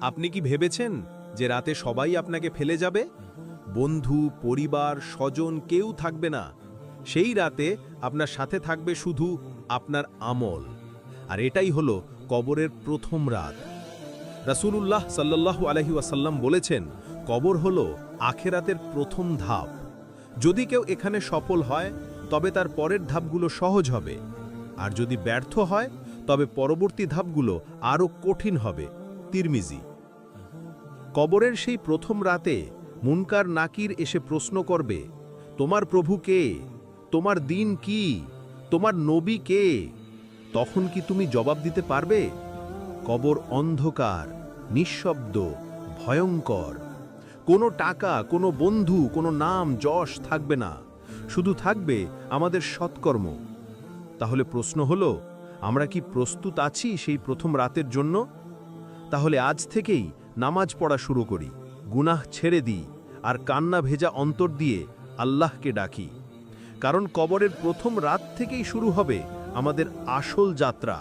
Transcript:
আপনি কি ভেবেছেন যে রাতে সবাই আপনাকে ফেলে যাবে? বন্ধু, পরিবার, স্বজন কেউ থাকবে না। সেই রাতে আপনার সাথে থাকবে শুধু আপনার আমল। আর এটাই হলো কবরের প্রথম রাত। রাসূলুল্লাহ সাল্লাল্লাহু আলাইহি ওয়াসাল্লাম বলেছেন, কবর হলো আখেরাতের প্রথম ধাপ। যদি কেউ এখানে সফল হয় তবে তার পরের ধাপগুলো সহজ হবে, আর যদি ব্যর্থ হয় তবে পরবর্তী ধাপগুলো আরও কঠিন হবে। তিরমিজি। কবরের সেই প্রথম রাতে মুনকার নাকির এসে প্রশ্ন করবে, তোমার প্রভু কে? তোমার দিন কি? তোমার নবী কে? তখন কি তুমি জবাব দিতে পারবে? কবর অন্ধকার, নিঃশব্দ, ভয়ঙ্কর। কোনো টাকা, কোনো বন্ধু, কোনো নাম, যশ থাকবে না। শুধু থাকবে আমাদের সৎকর্ম। তাহলে প্রশ্ন হলো, আমরা কি প্রস্তুত আছি সেই প্রথম রাতের জন্য? তাহলে আজ থেকেই নামাজ পড়া শুরু করি, গুনাহ ছেড়ে দিই, আর কান্না ভেজা অন্তর দিয়ে আল্লাহকে ডাকি। কারণ কবরের প্রথম রাত থেকেই শুরু হবে আমাদের আসল যাত্রা।